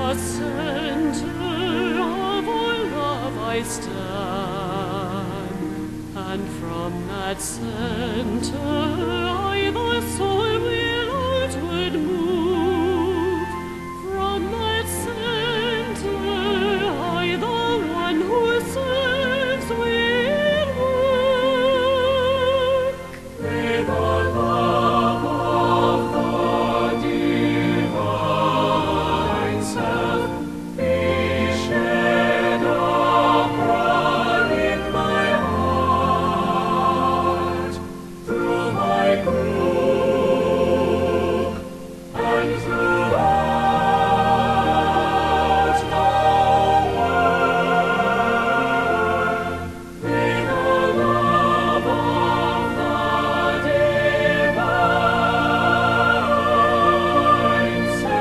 the center of our love I stand, and from that center I, the soul, will outward move. From that center I, the one who serves, will work. May the love of the divine self be shed abroad in my heart, through my group and throughout the world. May the love of the divine self be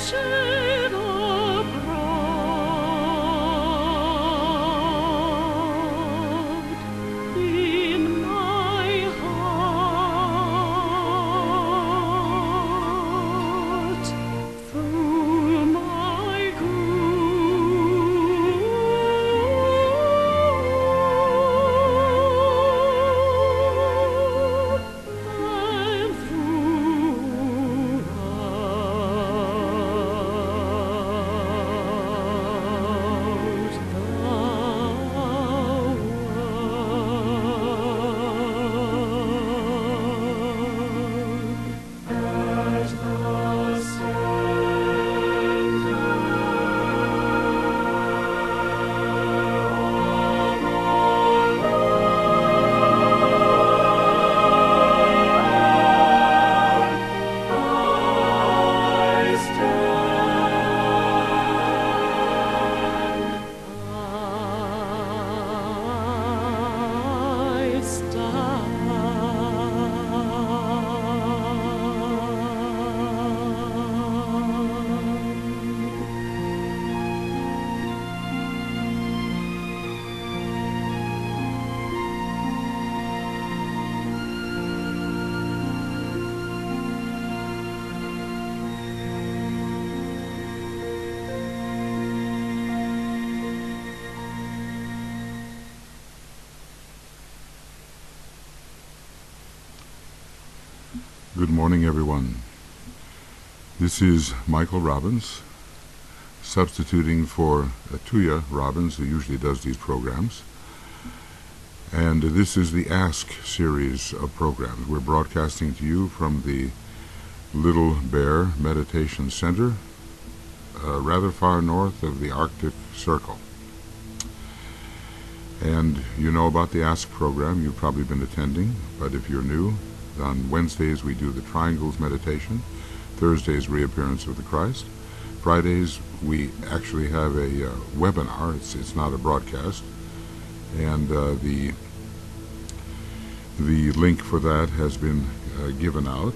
shed abroad in my heart, through my group and Good morning, everyone. This is Michael Robbins, substituting for Tuya Robbins, who usually does these programs. And this is the Ask series of programs. We're broadcasting to you from the Little Bear Meditation Center, rather far north of the Arctic Circle. And you know about the Ask program. You've probably been attending, but if you're new, on Wednesdays we do the Triangles meditation. Thursdays, Reappearance of the Christ. Fridays we actually have a webinar. It's not a broadcast, and the link for that has been given out.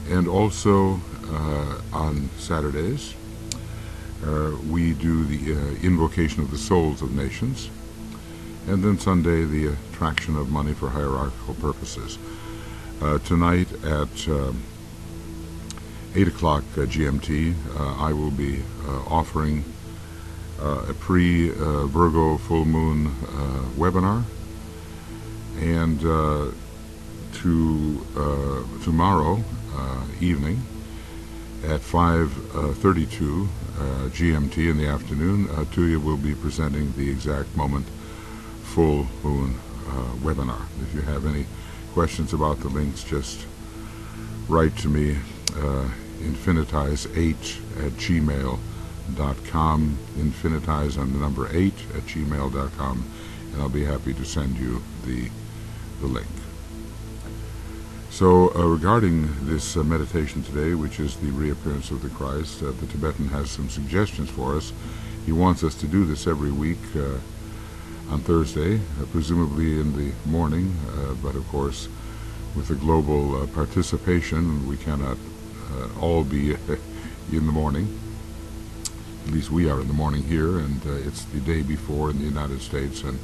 And also on Saturdays we do the invocation of the souls of nations, and then Sunday the attraction of money for hierarchical purposes. Tonight at 8 o'clock GMT I will be offering a pre-Virgo full moon webinar, and tomorrow evening at 5:32 GMT in the afternoon, Tuya will be presenting the Exact Moment Full Moon webinar. If you have any questions about the links, just write to me, infinitize8@gmail.com, infinitize on the number 8@gmail.com, and I'll be happy to send you the link. So regarding this meditation today, which is the Reappearance of the Christ, the Tibetan has some suggestions for us. He wants us to do this every week on Thursday, presumably in the morning, but of course with the global participation we cannot all be in the morning. At least we are in the morning here, and it's the day before in the United States, and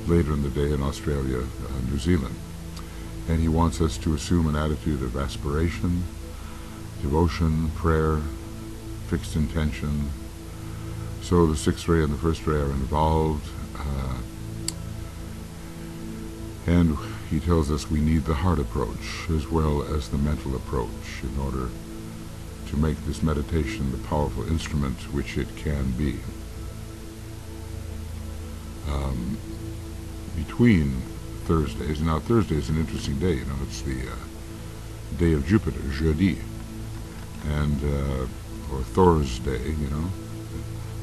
later in the day in Australia, New Zealand. And he wants us to assume an attitude of aspiration, devotion, prayer, fixed intention. So the sixth ray and the first ray are involved, and he tells us we need the heart approach as well as the mental approach in order to make this meditation the powerful instrument which it can be. Between Thursdays, now Thursday is an interesting day, it's the day of Jupiter, jeudi, and or Thor's day,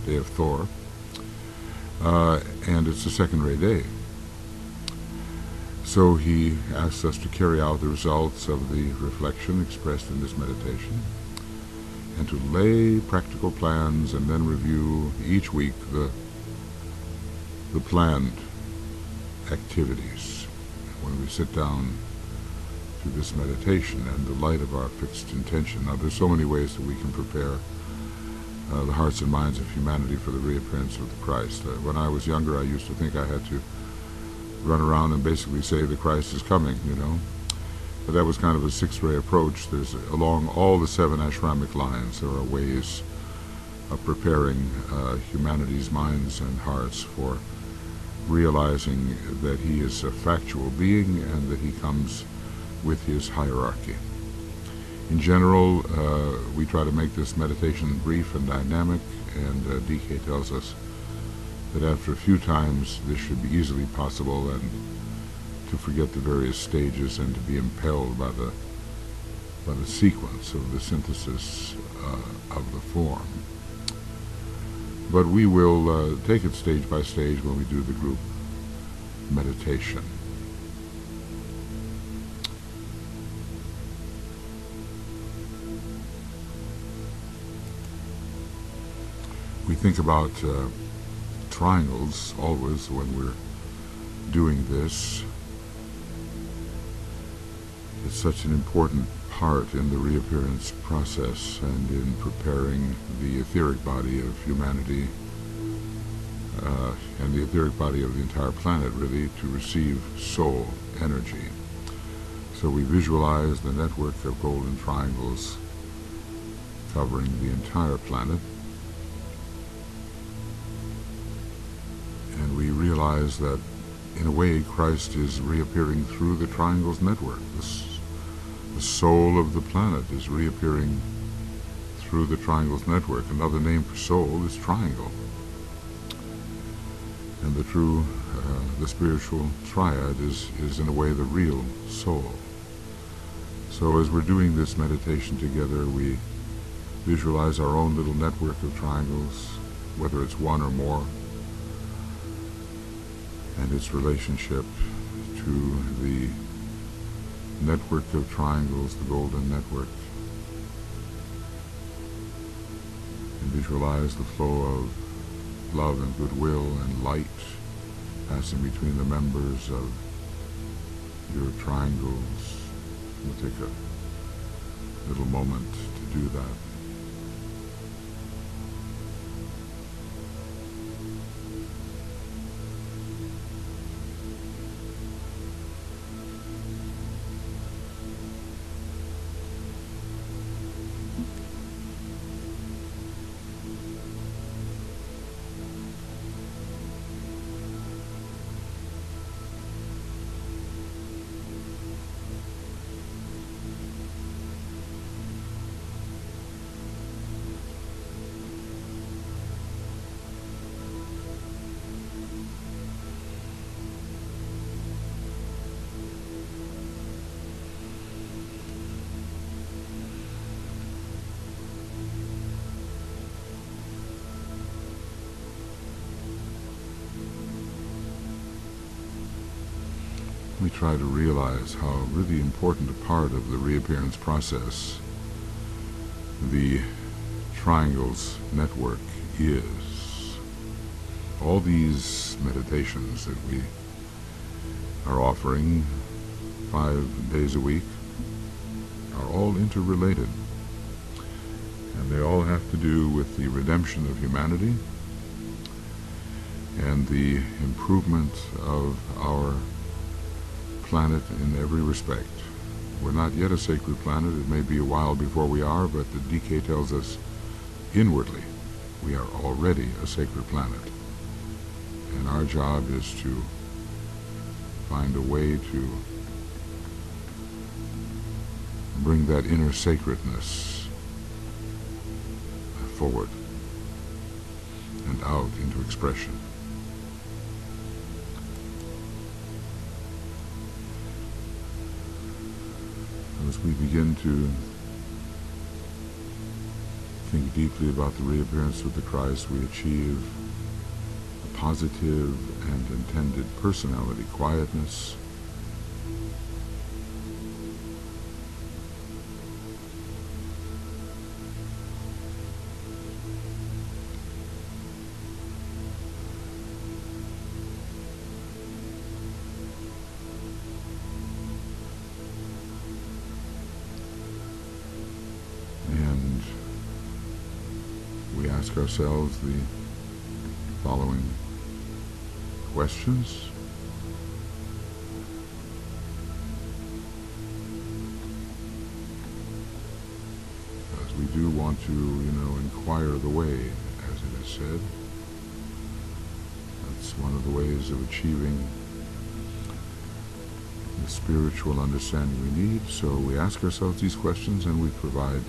day of Thor, and it's a second ray day. So he asks us to carry out the results of the reflection expressed in this meditation, and to lay practical plans and then review each week the planned activities when we sit down to this meditation in the light of our fixed intention. Now, there's so many ways that we can prepare the hearts and minds of humanity for the reappearance of the Christ. When I was younger, I used to think I had to run around and basically say the Christ is coming, But that was kind of a six-ray approach. There's along all the 7 ashramic lines, there are ways of preparing humanity's minds and hearts for realizing that he is a factual being and that he comes with his hierarchy. In general, we try to make this meditation brief and dynamic, and DK tells us that after a few times this should be easily possible, and to forget the various stages and to be impelled by the sequence of the synthesis of the form. But we will take it stage by stage when we do the group meditation. We think about triangles always when we're doing this. It's such an important part in the reappearance process and in preparing the etheric body of humanity and the etheric body of the entire planet, really, to receive soul energy. So we visualize the network of golden triangles covering the entire planet, and we realize that in a way Christ is reappearing through the triangles network. The soul of the planet is reappearing through the triangles network. Another name for soul is triangle. And the true, the spiritual triad is in a way the real soul. So as we're doing this meditation together, we visualize our own little network of triangles, whether it's one or more, and its relationship to the network of triangles, the golden network, and visualize the flow of love and goodwill and light passing between the members of your triangles. We'll take a little moment to do that. We try to realize how really important a part of the reappearance process the triangles network is. All these meditations that we are offering 5 days a week are all interrelated, and they all have to do with the redemption of humanity and the improvement of our planet in every respect. We're not yet a sacred planet. It may be a while before we are, but the DK tells us inwardly we are already a sacred planet. And our job is to find a way to bring that inner sacredness forward and out into expression. As we begin to think deeply about the reappearance of the Christ, we achieve a positive and intended personality quietness, and we ask ourselves the following questions. Because we do want to, inquire the way, as it is said. That's one of the ways of achieving the spiritual understanding we need. So we ask ourselves these questions and we provide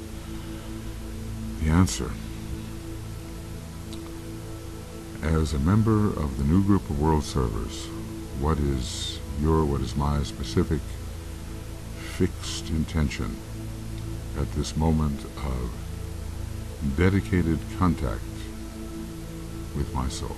the answer. As a member of the new group of world servers, what is my specific fixed intention at this moment of dedicated contact with my soul?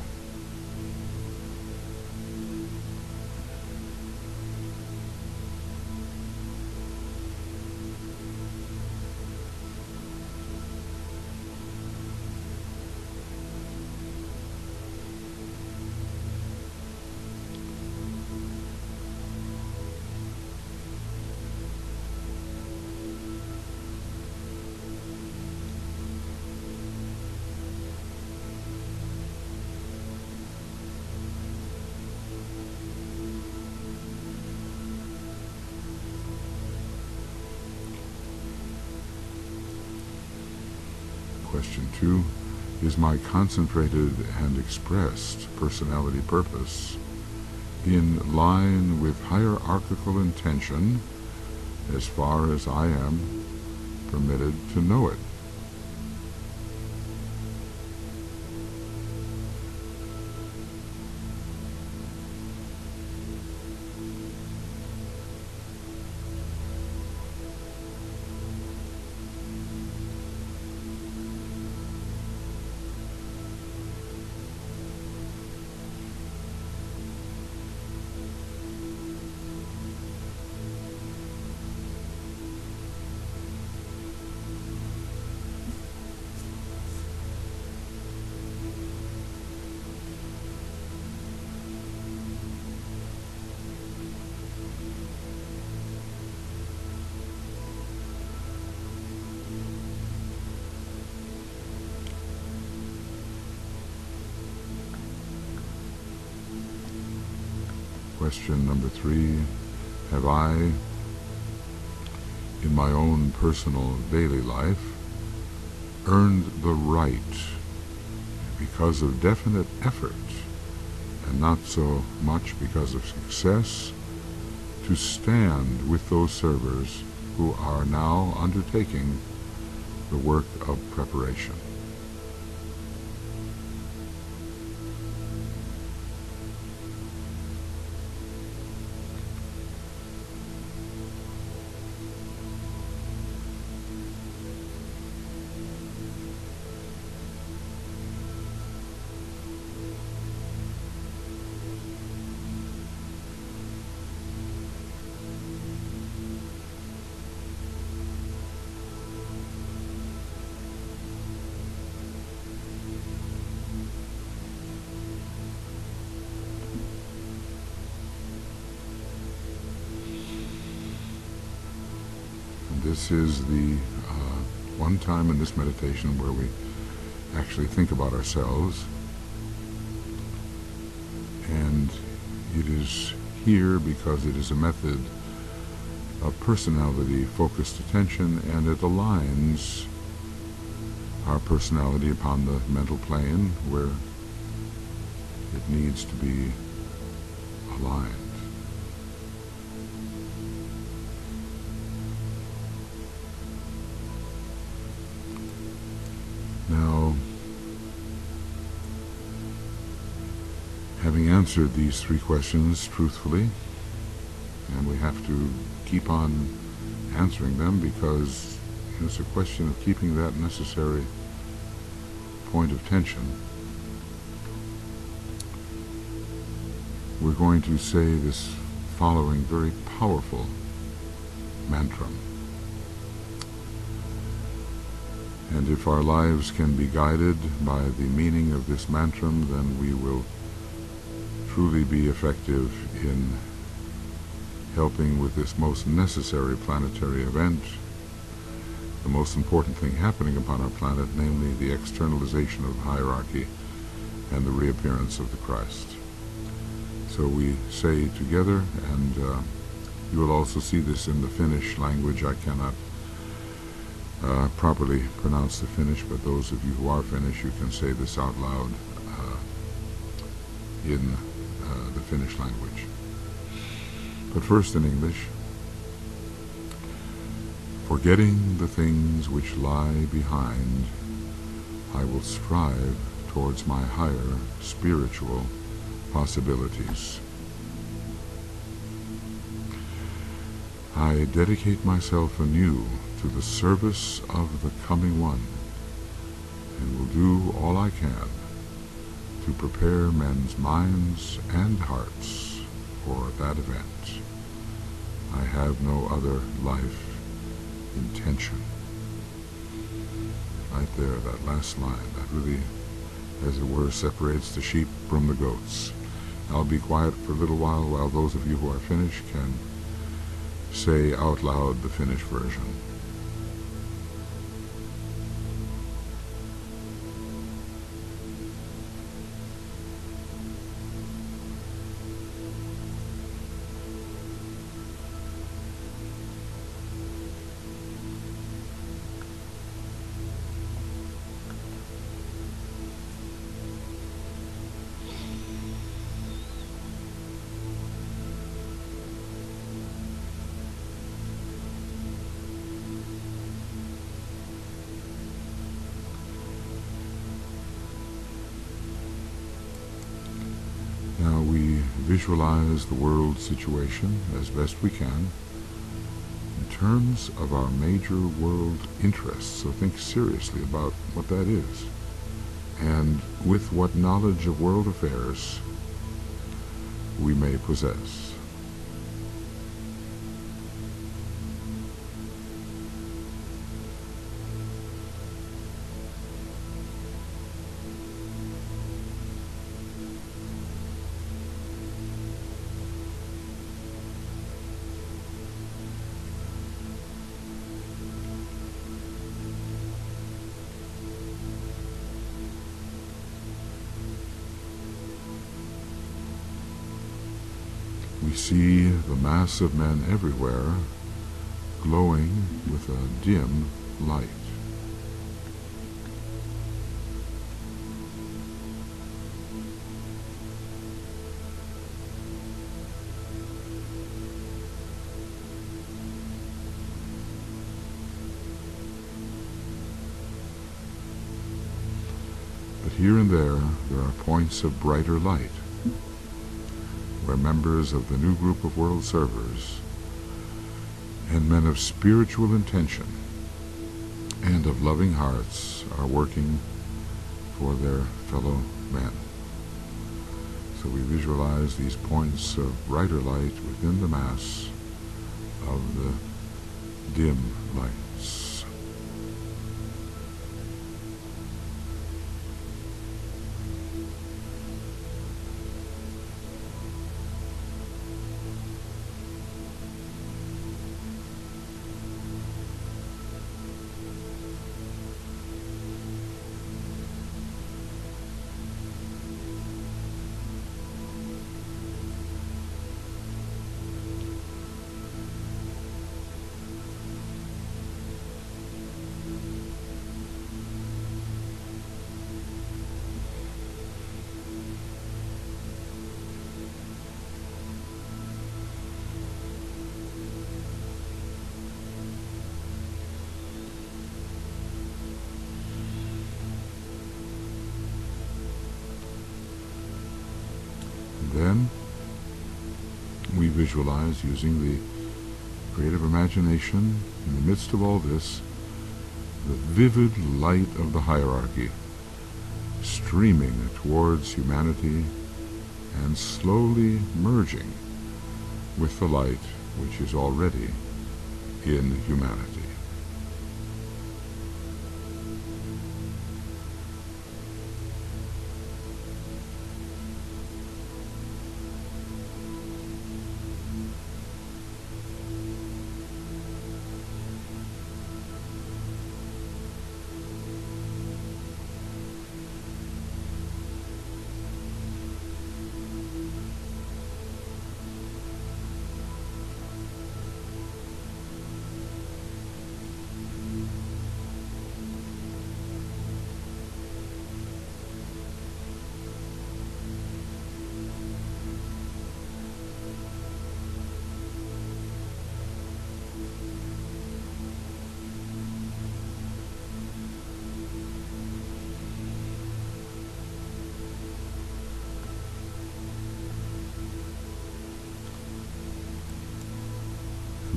Question 2, is my concentrated and expressed personality purpose in line with hierarchical intention as far as I am permitted to know it? Question number 3, have I, in my own personal daily life, earned the right, because of definite effort, and not so much because of success, to stand with those servers who are now undertaking the work of preparation? This is the one time in this meditation where we actually think about ourselves And it is here because it is a method of personality-focused attention, and it aligns our personality upon the mental plane where it needs to be aligned. Now, having answered these three questions truthfully, and we have to keep on answering them because it's a question of keeping that necessary point of tension. We're going to say this following very powerful mantra. And if our lives can be guided by the meaning of this mantra, then we will truly be effective in helping with this most necessary planetary event, the most important thing happening upon our planet, namely the externalization of hierarchy and the reappearance of the Christ. So we say together, and you will also see this in the Finnish language. I cannot properly pronounce the Finnish, but those of you who are Finnish, you can say this out loud in the Finnish language. But first in English. Forgetting the things which lie behind, I will strive towards my higher spiritual possibilities. I dedicate myself anew to the service of the coming one, and will do all I can to prepare men's minds and hearts for that event. I have no other life intention. Right there, that last line, that really, as it were, separates the sheep from the goats. I'll be quiet for a little while those of you who are Finnish can say out loud the Finnish version. Now we visualize the world situation as best we can in terms of our major world interests. So think seriously about what that is, and with what knowledge of world affairs we may possess. We see the mass of men everywhere glowing with a dim light. But here and there are points of brighter light, where members of the new group of world servers and men of spiritual intention and of loving hearts are working for their fellow men. So we visualize these points of brighter light within the mass of the dim lights. visualize, using the creative imagination, in the midst of all this, the vivid light of the hierarchy streaming towards humanity and slowly merging with the light which is already in humanity.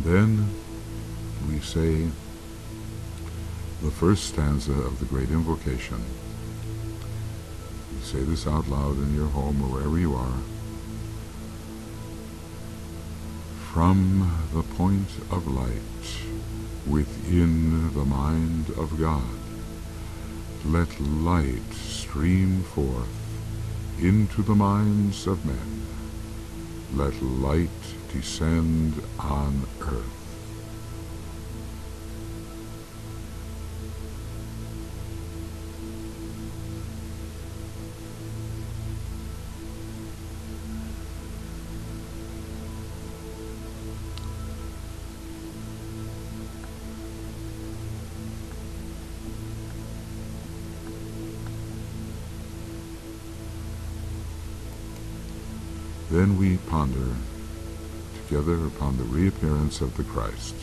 Then we say the first stanza of the great invocation. You say this out loud in your home or wherever you are. From the point of light within the mind of God, let light stream forth into the minds of men. Let light descend on earth. Then we ponder together upon the reappearance of the Christ,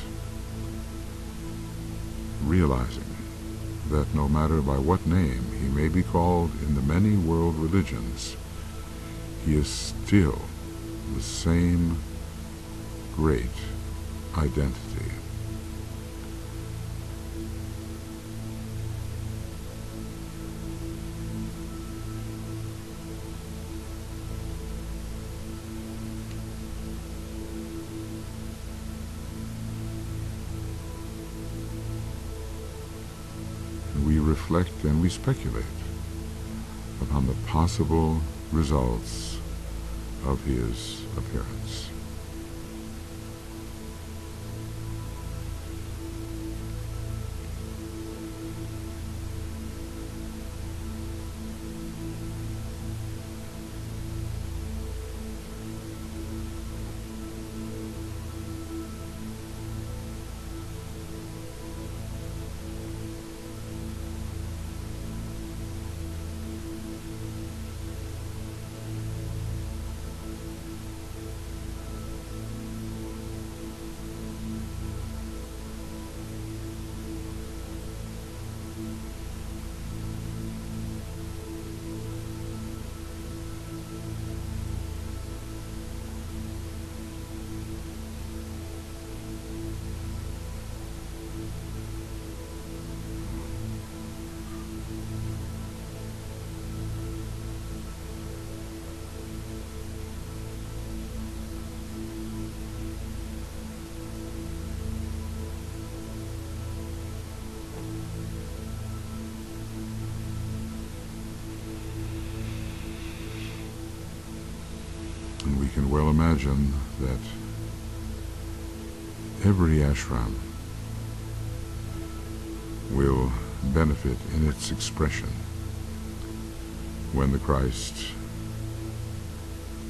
realizing that no matter by what name he may be called in the many world religions, he is still the same great identity. We reflect and we speculate upon the possible results of his appearance. And we can well imagine that every ashram will benefit in its expression when the Christ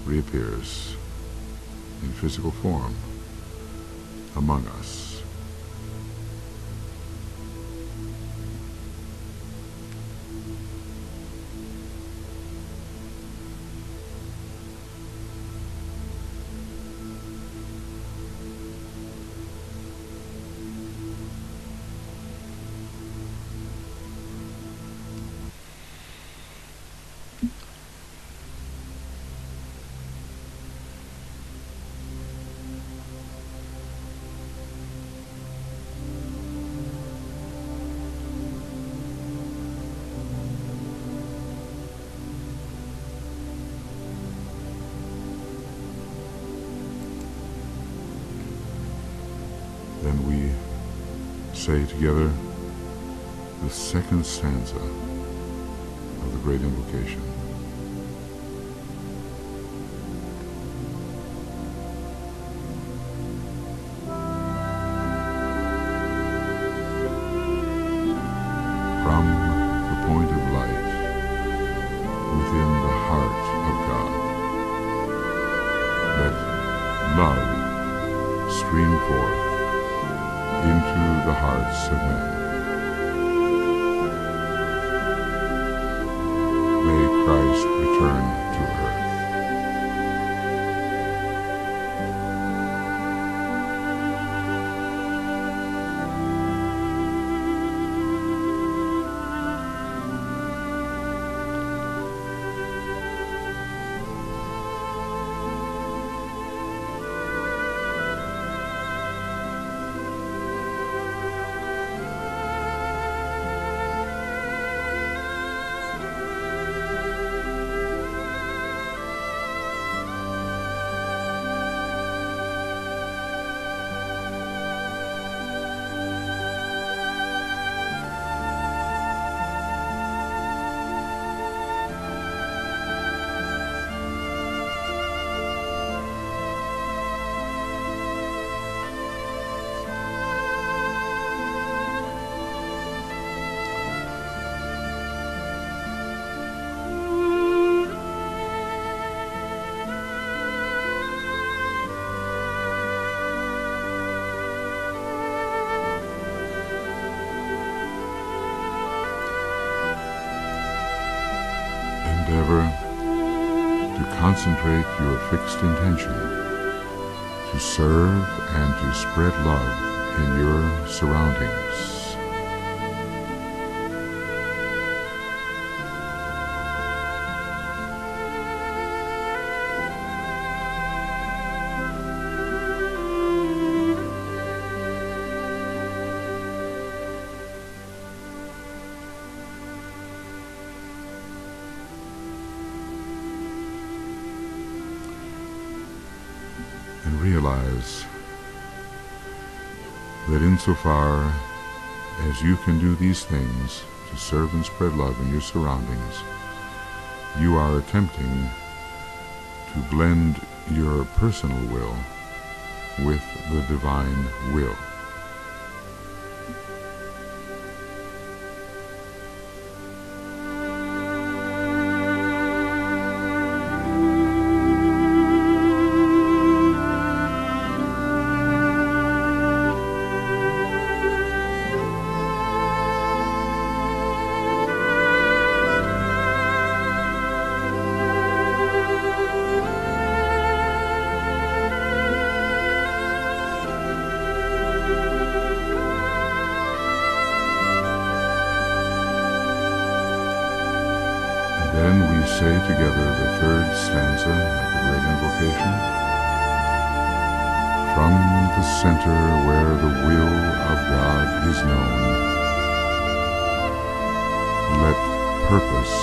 reappears in physical form among us. Then we say together the second stanza of the Great Invocation. From the point of light within the heart of God, let love stream forth into the hearts of men. May Christ return to earth. Endeavor to concentrate your fixed intention to serve and to spread love in your surroundings. And realize that insofar as you can do these things to serve and spread love in your surroundings, you are attempting to blend your personal will with the divine will. Then we say together the third stanza of the Great Invocation. From the center where the will of God is known, let purpose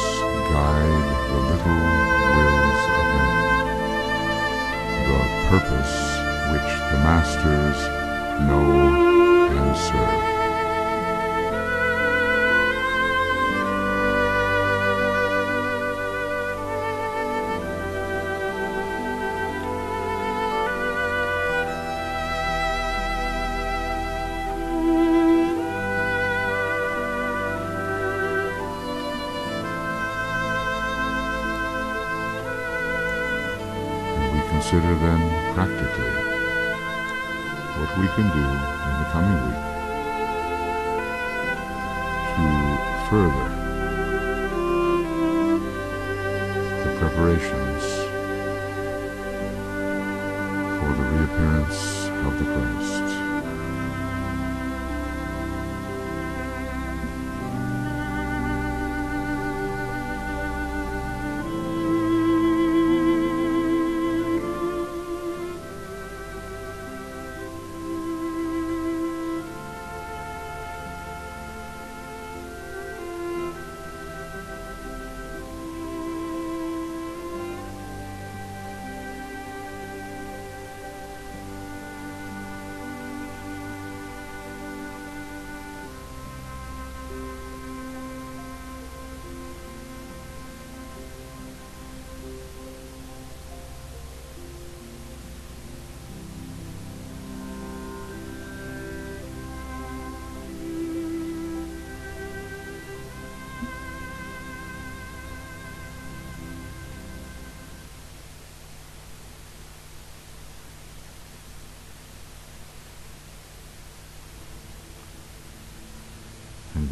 guide the little wills of men, the purpose which the masters know and serve. Consider then practically what we can do in the coming week to further the preparations for the reappearance of the Christ.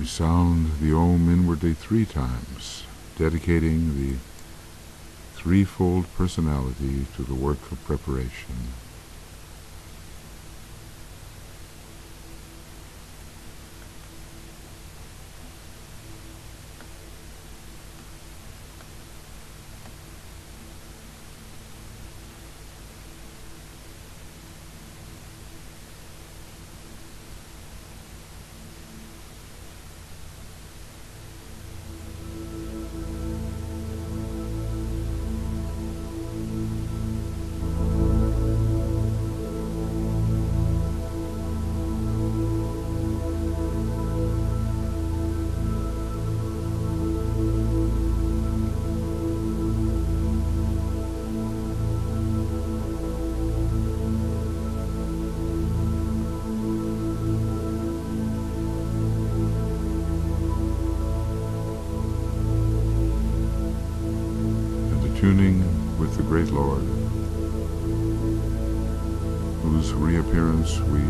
sound the Om inwardly 3 times, dedicating the threefold personality to the work of preparation. Tuning with the Great Lord, whose reappearance we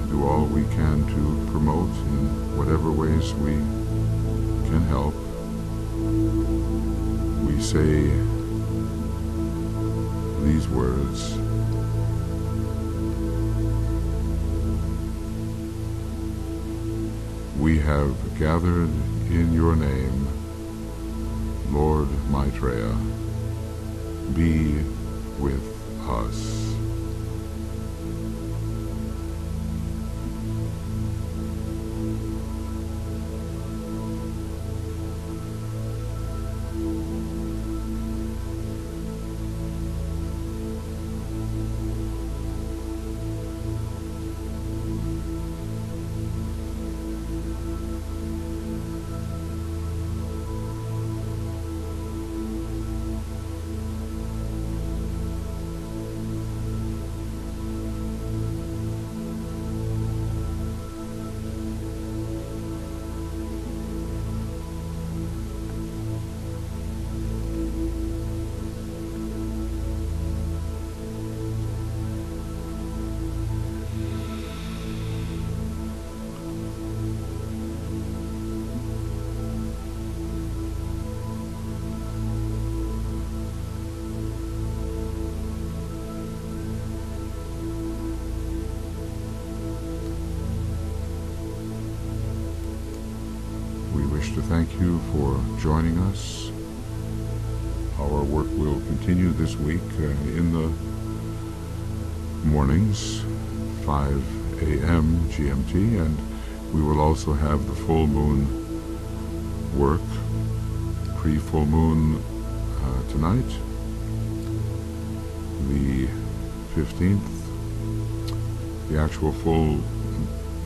do all we can to promote in whatever ways we can help. We say these words: we have gathered in your name, Lord Maitreya. Be with us. To thank you for joining us. Our work will continue this week in the mornings, 5 a.m. GMT, and we will also have the full moon work, pre-full moon tonight, the 15th, the actual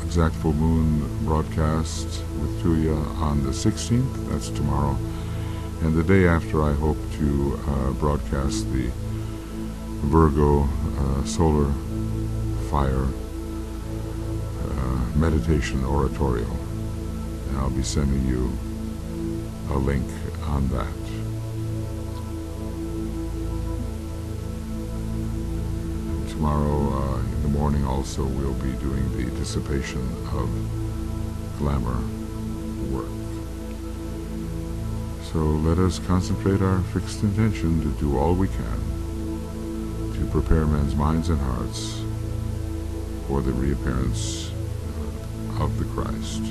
exact full moon broadcast with Tuya on the 16th, that's tomorrow, and the day after I hope to broadcast the Virgo solar fire meditation oratorio, and I'll be sending you a link on that. Tomorrow in the morning also we'll be doing the dissipation of glamour work. So let us concentrate our fixed intention to do all we can to prepare men's minds and hearts for the reappearance of the Christ.